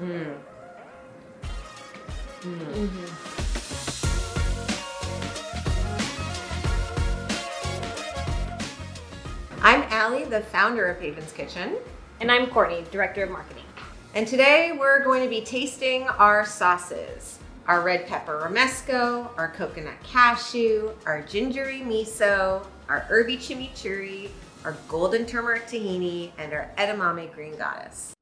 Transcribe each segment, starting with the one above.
Mm. Mm. Mm-hmm. I'm Allie, the founder of Haven's Kitchen. And I'm Courtney, Director of Marketing. And today we're going to be tasting our sauces. Our red pepper romesco, our coconut cashew, our gingery miso, our herby chimichurri, our golden turmeric tahini, and our edamame green goddess.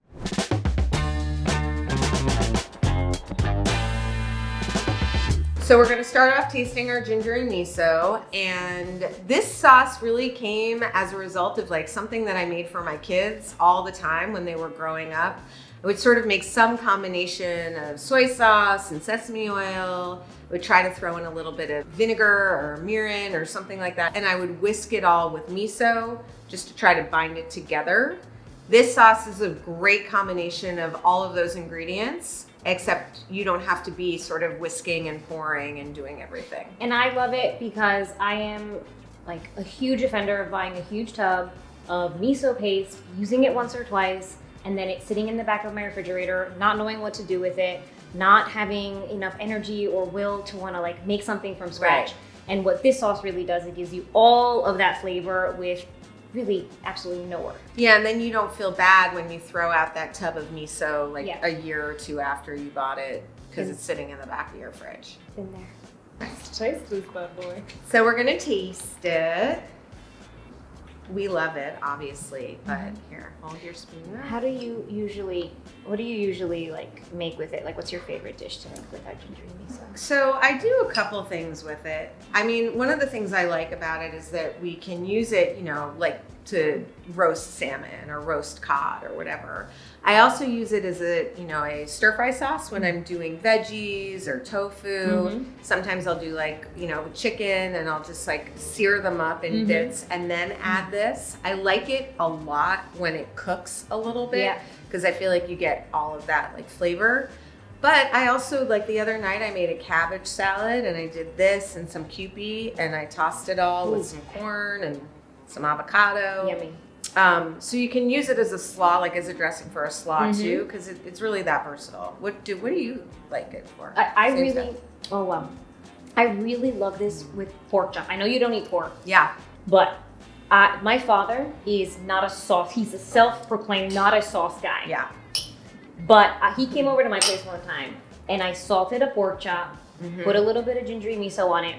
So we're going to start off tasting our gingery miso, and this sauce really came as a result of like something that I made for my kids all the time when they were growing up. I would sort of make some combination of soy sauce and sesame oil. I would try to throw in a little bit of vinegar or mirin or something like that, and I would whisk it all with miso just to try to bind it together. This sauce is a great combination of all of those ingredients, except you don't have to be sort of whisking and pouring and doing everything. And I love it because I am like a huge offender of buying a huge tub of miso paste, using it once or twice, and then it's sitting in the back of my refrigerator, not knowing what to do with it, not having enough energy or will to want to like make something from scratch. Right. And what this sauce really does, it gives you all of that flavor with really absolutely no work. Yeah, and then you don't feel bad when you throw out that tub of miso like Yeah. a year or two after you bought it because it's sitting in the back of your fridge. In there. Let's taste this bad boy. So we're gonna taste it. We love it, obviously, but here, hold your spoon. What do you usually like make with it? Like, what's your favorite dish to make with our gingery miso? So I do a couple things with it. I mean, one of the things I like about it is that we can use it, you know, like to roast salmon or roast cod or whatever. I also use it as a, you know, a stir fry sauce when I'm doing veggies or tofu. Mm-hmm. Sometimes I'll do like, you know, chicken and I'll just like sear them up in bits and then add this. I like it a lot when it cooks a little bit because I feel like you get all of that like flavor. But I also, like the other night, I made a cabbage salad and I did this and some Kewpie and I tossed it all with some corn and some avocado. Yummy. So you can use it as a slaw, like as a dressing for a slaw too, because it's really that versatile. What do you like it for? I really love this with pork chop. I know you don't eat pork. Yeah. But my father is not a sauce. He's a self-proclaimed not a sauce guy. Yeah. But he came over to my place one time and I salted a pork chop, put a little bit of gingery miso on it,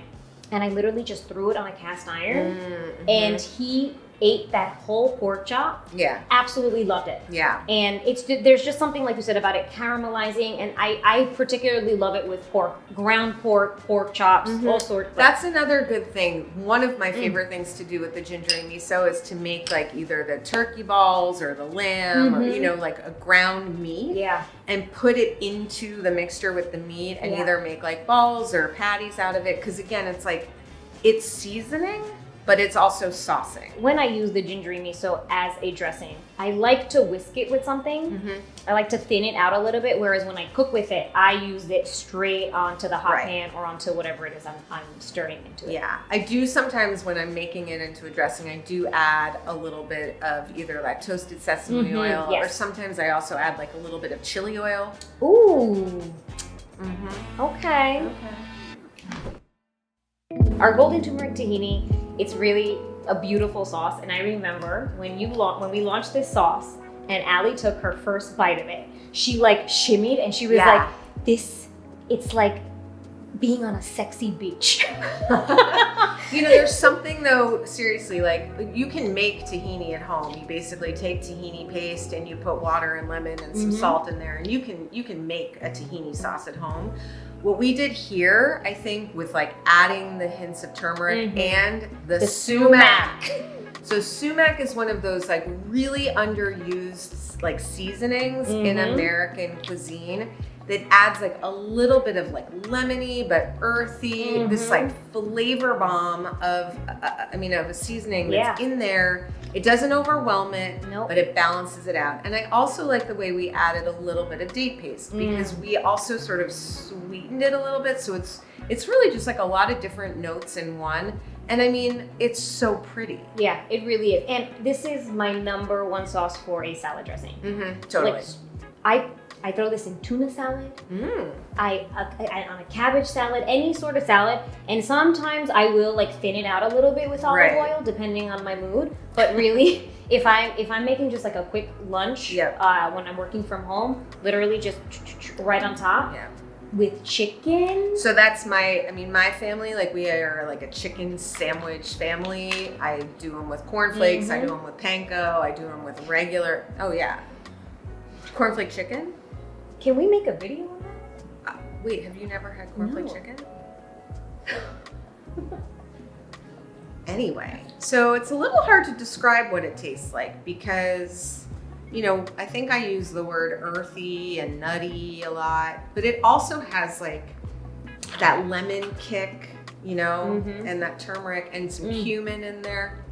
and I literally just threw it on a cast iron and he ate that whole pork chop. Yeah. Absolutely loved it. Yeah. And there's just something, like you said, about it caramelizing, and I particularly love it with pork, ground pork chops, all sorts. That's another good thing. One of my favorite things to do with the gingery miso is to make like either the turkey balls or the lamb or, you know, like a ground meat. Yeah. And put it into the mixture with the meat and either make like balls or patties out of it. Because again, it's like, it's seasoning, but it's also saucing. When I use the gingery miso as a dressing, I like to whisk it with something. I like to thin it out a little bit, whereas when I cook with it, I use it straight onto the hot pan or onto whatever it is I'm stirring into it. Yeah, I do sometimes when I'm making it into a dressing, I do add a little bit of either like toasted sesame oil, or sometimes I also add like a little bit of chili oil. Ooh. Okay. Our golden turmeric tahini, it's really a beautiful sauce, and I remember when we launched this sauce and Allie took her first bite of it, she like shimmied and she was like, it's like being on a sexy beach. You know, there's something though, seriously, like you can make tahini at home. You basically take tahini paste and you put water and lemon and some salt in there, and you can make a tahini sauce at home. What we did here, I think, with like adding the hints of turmeric and the sumac. So sumac is one of those like really underused like seasonings in American cuisine that adds like a little bit of like lemony but earthy, this like flavor bomb of of a seasoning that's in there. It doesn't overwhelm it, but it balances it out. And I also like the way we added a little bit of date paste because we also sort of sweetened it a little bit. So it's really just like a lot of different notes in one. And I mean, it's so pretty. Yeah, it really is. And this is my number one sauce for a salad dressing. Totally. Like, I throw this in tuna salad. Mm. I on a cabbage salad, any sort of salad. And sometimes I will like thin it out a little bit with olive oil, depending on my mood. But really, if I'm making just like a quick lunch when I'm working from home, literally just right on top. Yeah. With chicken. So that's my family, like we are like a chicken sandwich family. I do them with cornflakes, I do them with panko, I do them with regular, cornflake chicken. Can we make a video on that? Wait, have you never had cornflake chicken? Anyway, so it's a little hard to describe what it tastes like because I think I use the word earthy and nutty a lot, but it also has like that lemon kick, and that turmeric and some cumin in there.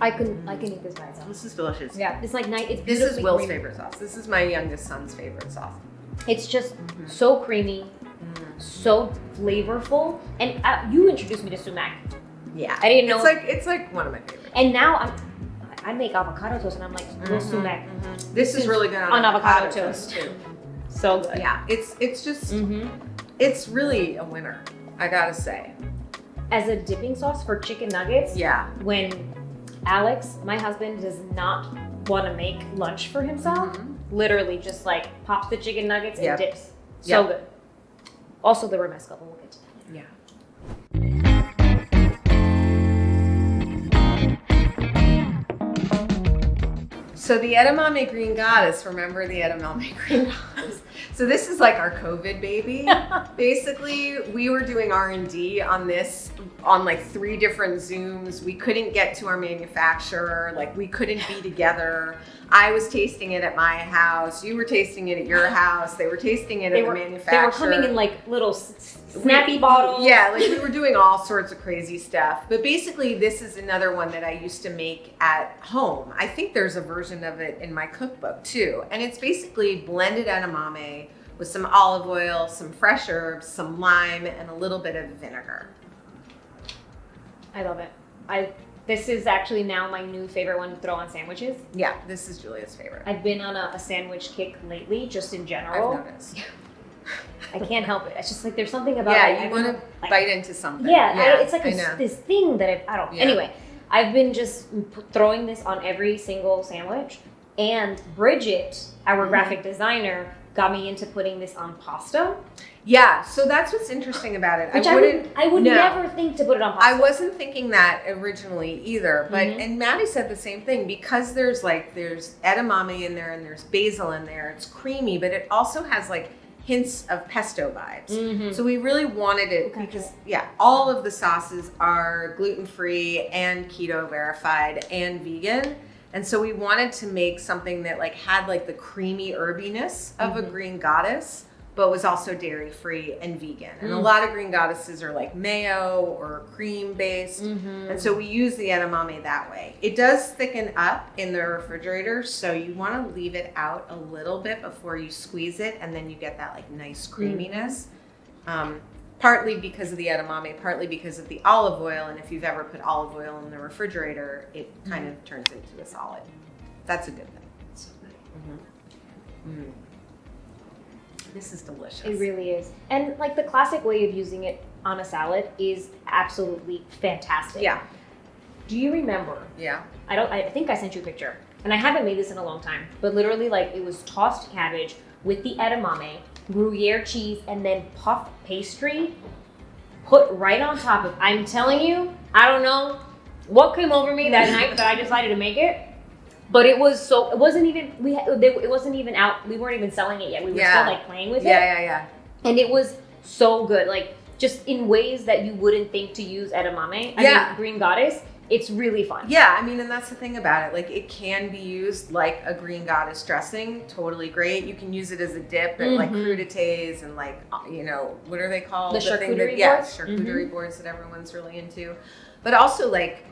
I can eat this by itself. This is delicious. Yeah, it's like nice. This is Will's favorite sauce. This is my youngest son's favorite sauce. It's just so creamy, so flavorful, and you introduced me to sumac. Yeah, I didn't know. It's like one of my favorites. And now I make avocado toast, and I'm like, sumac. This is really good on avocado toast too. So good. Yeah, it's just it's really a winner, I gotta say. As a dipping sauce for chicken nuggets. Yeah. When Alex, my husband, does not want to make lunch for himself, literally just like pops the chicken nuggets and dips. So good. Also the Romesco, but we'll get to that. Yeah. So the Edamame Green Goddess, remember the Edamame Green Goddess? So this is like our COVID baby. Basically, we were doing R&D on this on like 3 different Zooms. We couldn't get to our manufacturer. Like we couldn't be together. I was tasting it at my house. You were tasting it at your house. They were tasting it at the manufacturer. They were coming in like little snappy bottles. Yeah, like we were doing all sorts of crazy stuff. But basically, this is another one that I used to make at home. I think there's a version of it in my cookbook too. And it's basically blended edamame with some olive oil, some fresh herbs, some lime, and a little bit of vinegar. I love it. This is actually now my new favorite one to throw on sandwiches. Yeah, this is Julia's favorite. I've been on a sandwich kick lately, just in general. I've noticed. I can't help it. It's just like there's something about you want to bite into something. Yeah, it's like this thing that I don't. Yeah. Anyway, I've been just throwing this on every single sandwich, and Bridget, our graphic designer, got me into putting this on pasta. Yeah, so that's what's interesting about it. Which I would never think to put it on pasta. I wasn't thinking that originally either, but and Maddie said the same thing because there's edamame in there and there's basil in there. It's creamy, but it also has like hints of pesto vibes. So we really wanted it because all of the sauces are gluten-free and keto verified and vegan. And so we wanted to make something that like had like the creamy herbiness of a green goddess, but was also dairy-free and vegan. And a lot of green goddesses are like mayo or cream-based. And so we use the edamame that way. It does thicken up in the refrigerator, so you want to leave it out a little bit before you squeeze it, and then you get that like nice creaminess. Partly because of the edamame, partly because of the olive oil. And if you've ever put olive oil in the refrigerator, it kind of turns into a solid. That's a good thing. So good. This is delicious. It really is. And like the classic way of using it on a salad is absolutely fantastic. Yeah. Do you remember? Yeah. I think I sent you a picture. And I haven't made this in a long time. But literally like it was tossed cabbage with the edamame, Gruyere cheese, and then puff pastry put right on top of. I'm telling you, I don't know what came over me that night that I decided to make it. But it wasn't even out. We weren't even selling it yet. We were still like playing with it. Yeah. And it was so good. Like just in ways that you wouldn't think to use edamame. I mean, Green Goddess. It's really fun. Yeah, I mean, and that's the thing about it. Like, it can be used like a Green Goddess dressing. Totally great. You can use it as a dip at like crudités and like, what are they called? The charcuterie boards? Charcuterie boards that everyone's really into. But also like,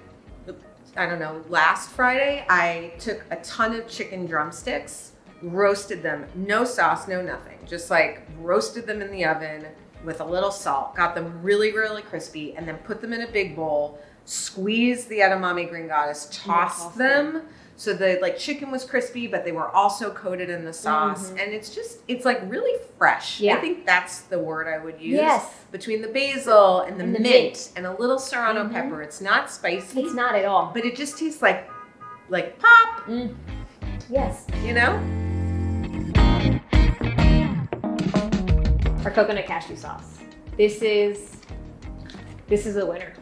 I don't know, last Friday, I took a ton of chicken drumsticks, roasted them, no sauce, no nothing. Just like roasted them in the oven with a little salt, got them really, really crispy, and then put them in a big bowl, squeezed the edamame Green Goddess, tossed them So the like chicken was crispy, but they were also coated in the sauce. And it's like really fresh. Yeah. I think that's the word I would use. Yes. Between the basil and the mint and a little serrano pepper. It's not spicy. It's not at all. But it just tastes like pop. Yes. You know? Our coconut cashew sauce. This is a winner.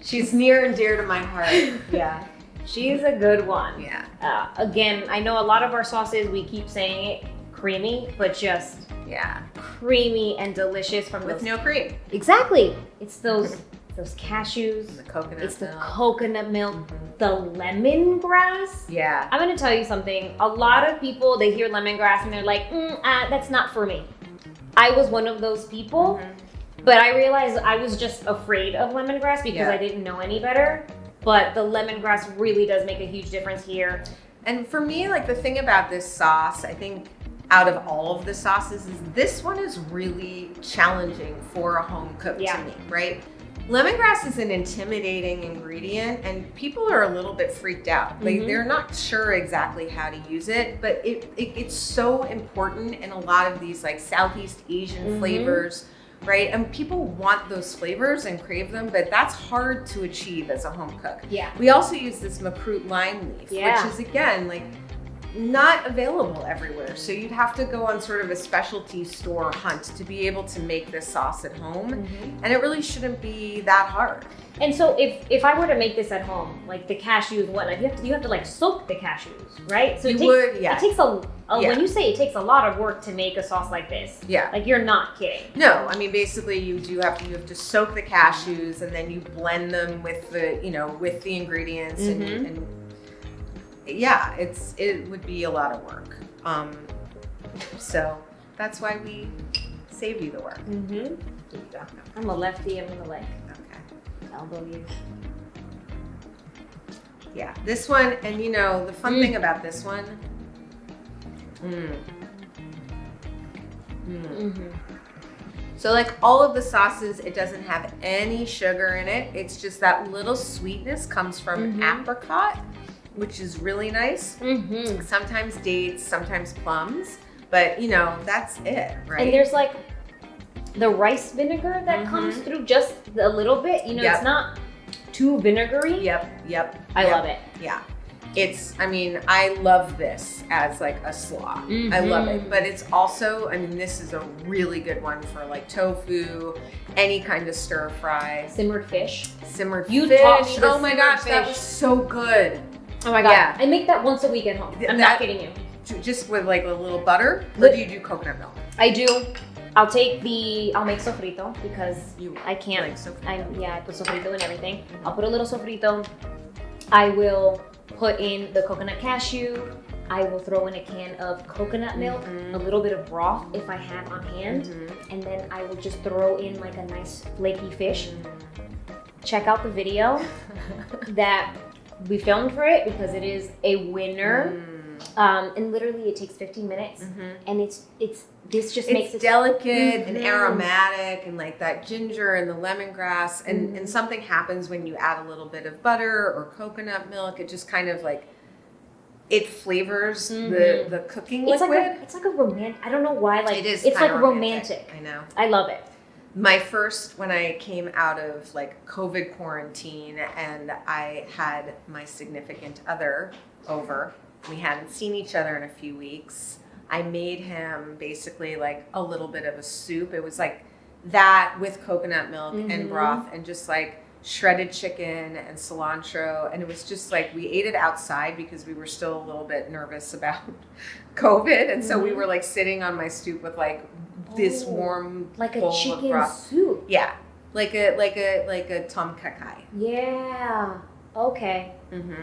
She's near and dear to my heart. Yeah. She's a good one. Yeah. Again, I know a lot of our sauces, we keep saying it, creamy, but just Yeah. creamy and delicious from With those. no cream. Exactly. It's those cashews. The coconut It's the milk. coconut milk, the lemongrass. Yeah. I'm gonna tell you something. A lot of people, they hear lemongrass and they're like, that's not for me. I was one of those people, but I realized I was just afraid of lemongrass because I didn't know any better. But the lemongrass really does make a huge difference here. And for me, like the thing about this sauce, I think out of all of the sauces, is this one is really challenging for a home cook to me, right? Lemongrass is an intimidating ingredient and people are a little bit freaked out. Like they're not sure exactly how to use it, but it's so important in a lot of these like Southeast Asian flavors, right? And people want those flavors and crave them, but that's hard to achieve as a home cook. Yeah. We also use this makrut lime leaf, which is again, like not available everywhere. So you'd have to go on sort of a specialty store hunt to be able to make this sauce at home. And it really shouldn't be that hard. And so if I were to make this at home, like the cashews and whatnot, you have to like soak the cashews, right? So it takes when you say it takes a lot of work to make a sauce like this. Yeah. Like you're not kidding. No, I mean basically you have to soak the cashews and then you blend them with the ingredients and yeah, it would be a lot of work. So that's why we save you the work. I'm a lefty, I'm gonna elbow you. Yeah, this one, and the fun thing about this one, so like all of the sauces, it doesn't have any sugar in it. It's just that little sweetness comes from apricot, which is really nice. Sometimes dates, sometimes plums, but that's it, right? And there's like the rice vinegar that comes through just a little bit. It's not too vinegary. Yep. I love it. Yeah. I love this as like a slaw. I love it. But it's also, this is a really good one for like tofu, any kind of stir fry. Simmered fish. You taught me oh my gosh, that was so good. Oh my God. Yeah. I make that once a week at home. I'm not kidding you. Just with like a little butter? Or do you do coconut milk? I do. I'll make sofrito because I can't. Like sofrito. I put sofrito in everything. I'll put a little sofrito. I will put in the coconut cashew. I will throw in a can of coconut milk, a little bit of broth if I have on hand, and then I will just throw in like a nice flaky fish. Check out the video that we filmed for it because it is a winner. And literally it takes 15 minutes and this just makes it delicate and aromatic and like that ginger and the lemongrass and something happens when you add a little bit of butter or coconut milk. It just kind of like it flavors the cooking liquid. It's like a romantic, I don't know why, like it is it's like romantic. I know. I love it. When I came out of like COVID quarantine and I had my significant other over, we hadn't seen each other in a few weeks. I made him basically like a little bit of a soup. It was like that with coconut milk and broth and just like shredded chicken and cilantro. And it was just like, we ate it outside because we were still a little bit nervous about COVID. And so we were like sitting on my stoop with like this warm like a bowl chicken of broth. soup. Yeah. Like a tom kha khai. Yeah. Okay.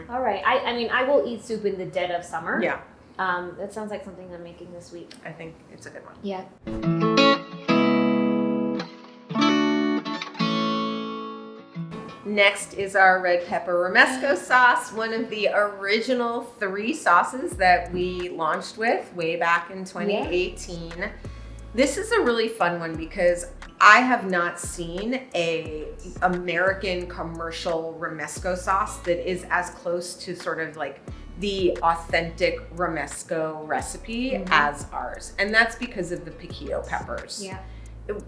All right. I will eat soup in the dead of summer. Yeah. That sounds like something I'm making this week. I think it's a good one. Yeah. Next is our red pepper romesco sauce, one of the original 3 sauces that we launched with way back in 2018. This is a really fun one because I have not seen a American commercial romesco sauce that is as close to sort of like the authentic romesco recipe as ours. And that's because of the piquillo peppers. Yeah.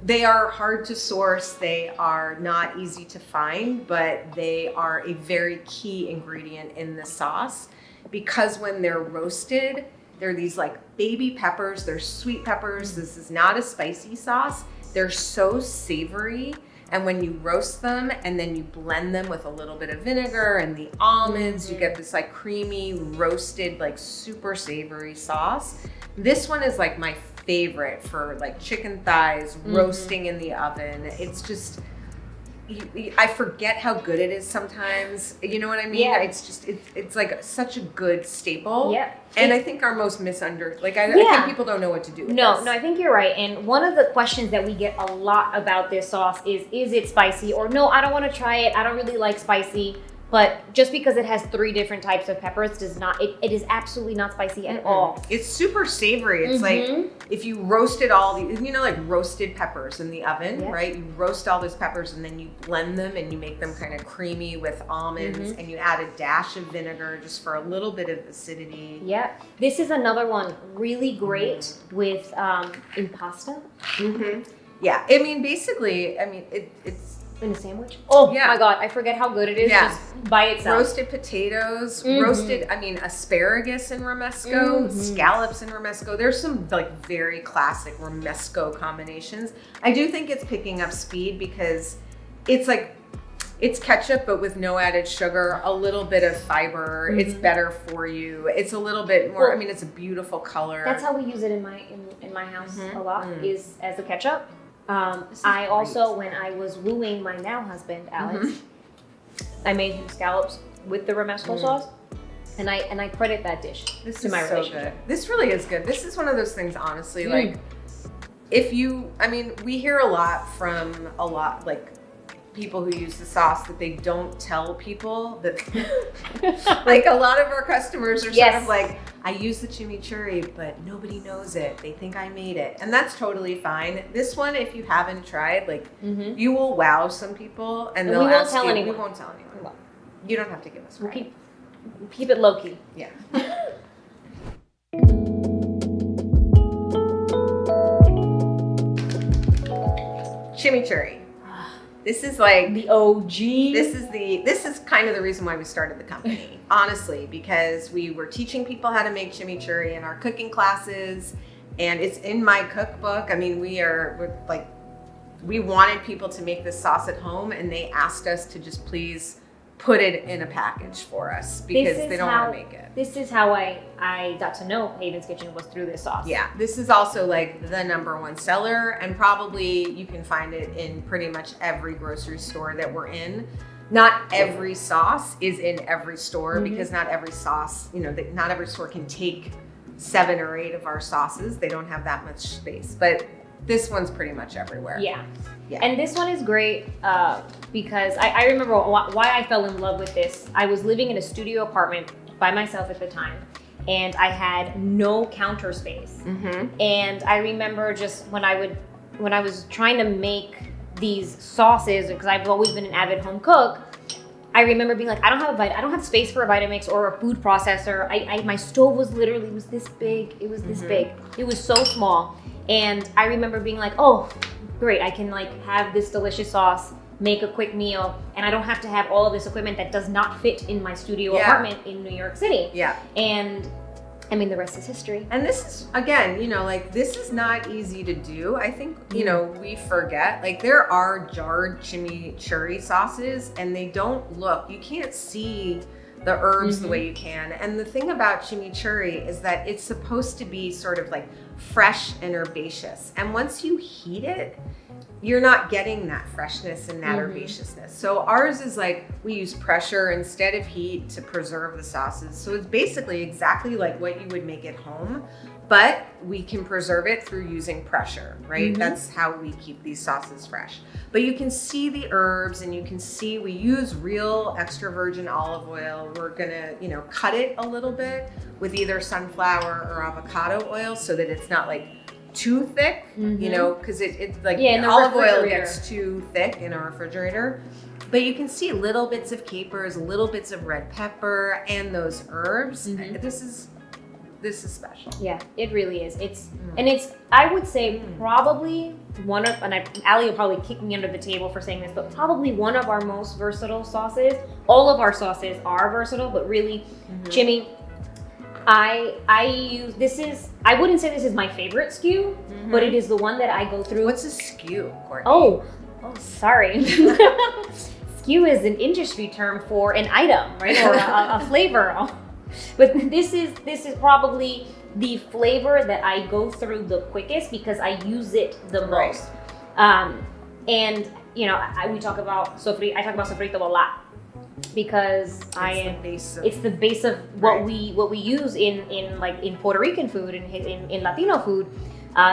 They are hard to source. They are not easy to find, but they are a very key ingredient in the sauce because when they're roasted, they're these like baby peppers. They're sweet peppers. This is not a spicy sauce. They're so savory. And when you roast them and then you blend them with a little bit of vinegar and the almonds, you get this like creamy, roasted, like super savory sauce. This one is like my favorite for like chicken thighs, roasting in the oven. It's just, I forget how good it is sometimes. You know what I mean? Yeah. It's just, it's like such a good staple. Yeah. And I think our most I think people don't know what to do with this. No, I think you're right. And one of the questions that we get a lot about this sauce is it spicy? Or no, I don't want to try it. I don't really like spicy. But just because it has 3 different types of peppers does not, it is absolutely not spicy at all. It's super savory. It's like if you roasted all the, like roasted peppers in the oven, right? You roast all those peppers and then you blend them and you make them kind of creamy with almonds and you add a dash of vinegar just for a little bit of acidity. Yeah. This is another one really great with impasta. Yeah. I mean, basically, it's in a sandwich. Oh yeah. My God, I forget how good it is just by itself. Roasted potatoes, roasted, asparagus in romesco, scallops in romesco. There's some like very classic romesco combinations. I do think it's picking up speed because it's like, it's ketchup, but with no added sugar, a little bit of fiber. It's better for you. It's a little bit more, it's a beautiful color. That's how we use it in my house a lot, is as a ketchup. I also, when I was wooing my now husband, Alex, I made him scallops with the romesco sauce, and I credit that dish to my relationship. Good. This really is good. This is one of those things, honestly, like we hear a lot from like people who use the sauce that they don't tell people that like a lot of our customers are sort of like, I use the chimichurri, but nobody knows it. They think I made it. And that's totally fine. This one, if you haven't tried, like you will wow some people and they'll ask you. We won't tell anyone. You don't have to give us credit. We'll keep it low key. Yeah. Chimichurri. This is like the OG. This is kind of the reason why we started the company, honestly, because we were teaching people how to make chimichurri in our cooking classes, and it's in my cookbook. We wanted people to make this sauce at home, and they asked us to just please put it in a package for us because they don't want to make it. This is how I got to know Haven's Kitchen, was through this sauce. Yeah, this is also like the #1 seller, and probably you can find it in pretty much every grocery store that we're in. Not every sauce is in every store because not every sauce, not every store can take 7 or 8 of our sauces. They don't have that much space, but this one's pretty much everywhere. Yeah. And this one is great because I remember why I fell in love with this. I was living in a studio apartment by myself at the time, and I had no counter space. And I remember just when I was trying to make these sauces, because I've always been an avid home cook, I remember being like, I don't have space for a Vitamix or a food processor. My stove was this big. It was this big. It was so small. And I remember being like, oh, great, I can like have this delicious sauce, make a quick meal, and I don't have to have all of this equipment that does not fit in my studio apartment in New York City. Yeah. And the rest is history. And this is, again, this is not easy to do. I think, we forget, like there are jarred chimichurri sauces and they don't look, you can't see the herbs the way you can. And the thing about chimichurri is that it's supposed to be sort of like fresh and herbaceous. And once you heat it, you're not getting that freshness and that herbaceousness. So ours is like, we use pressure instead of heat to preserve the sauces. So it's basically exactly like what you would make at home, but we can preserve it through using pressure, right? That's how we keep these sauces fresh. But you can see the herbs, and you can see we use real extra virgin olive oil. We're gonna, cut it a little bit with either sunflower or avocado oil so that it's not like too thick, you know, because it like in the olive oil refrigerator. gets too thick in a refrigerator. But you can see little bits of capers, little bits of red pepper, and those herbs. This is special. Yeah, it really is. It's I would say probably one of, and Allie will probably kick me under the table for saying this, but probably one of our most versatile sauces. All of our sauces are versatile, but really, Jimmy, I use, I wouldn't say this is my favorite SKU, but it is the one that I go through. What's a SKU, Courtnie? Oh, sorry. SKU is an industry term for an item, right? Or a flavor. But this is probably the flavor that I go through the quickest because I use it the most. And you know, we talk about I talk about sofrito a lot because it's the base of what we use in Puerto Rican food and in Latino food.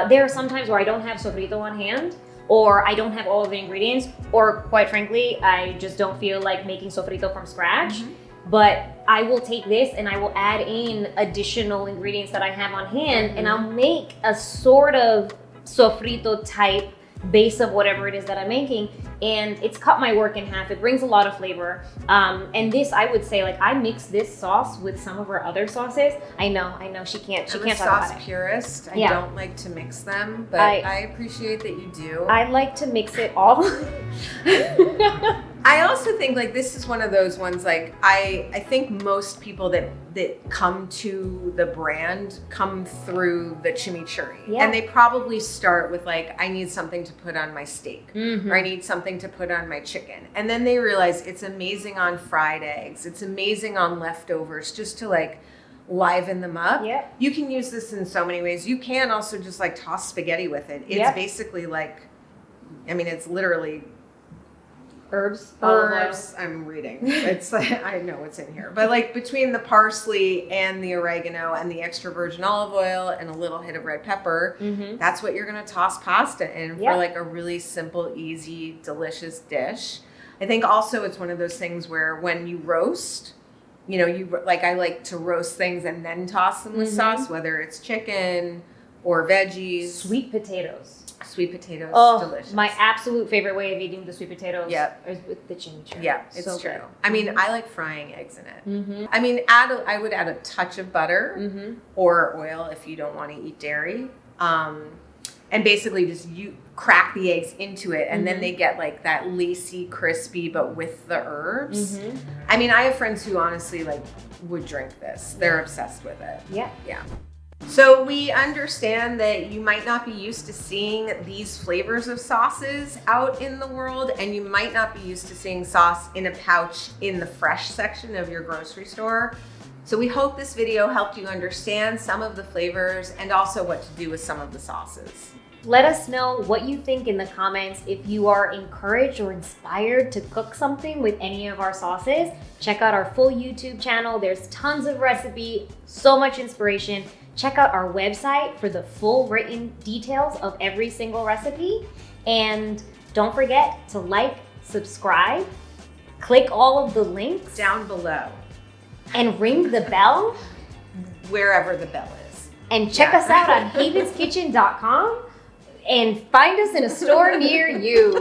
There are some times where I don't have sofrito on hand, or I don't have all of the ingredients, or quite frankly, I just don't feel like making sofrito from scratch. But I will take this and I will add in additional ingredients that I have on hand, and I'll make a sort of sofrito type base of whatever it is that I'm making, and it's cut my work in half. It brings a lot of flavor. And this, I would say, like, I mix this sauce with some of our other sauces. I know she can't talk about it. I'm a sauce purist. I don't like to mix them, but I appreciate that you do. I like to mix it all. I also think like this is one of those ones, like I think most people that come to the brand come through the chimichurri, and they probably start with like, I need something to put on my steak, or I need something to put on my chicken, and then they realize it's amazing on fried eggs, it's amazing on leftovers, just to like liven them up. You can use this in so many ways. You can also just like toss spaghetti with it. It's basically like, I mean, it's literally herbs. I'm reading. It's like, I know what's in here, but like between the parsley and the oregano and the extra virgin olive oil and a little hit of red pepper, that's what you're gonna toss pasta in for like a really simple, easy, delicious dish. I think also it's one of those things where when you roast, you know, I like to roast things and then toss them with sauce, whether it's chicken or veggies. Sweet potatoes, delicious. My absolute favorite way of eating the sweet potatoes is with the chimichurri. Yeah, it's so true. Good. I mean, I like frying eggs in it. I mean, I would add a touch of butter or oil if you don't want to eat dairy. And basically just you crack the eggs into it, and then they get like that lacy, crispy, but with the herbs. I mean, I have friends who honestly like would drink this. They're obsessed with it. Yeah. So we understand that you might not be used to seeing these flavors of sauces out in the world, and you might not be used to seeing sauce in a pouch in the fresh section of your grocery store. So we hope this video helped you understand some of the flavors and also what to do with some of the sauces. Let us know what you think in the comments. If you are encouraged or inspired to cook something with any of our sauces, check out our full YouTube channel. There's tons of recipe, so much inspiration. Check out our website for the full written details of every single recipe. And don't forget to like, subscribe, click all of the links down below, and ring the bell wherever the bell is. And check us out on havenskitchen.com and find us in a store near you.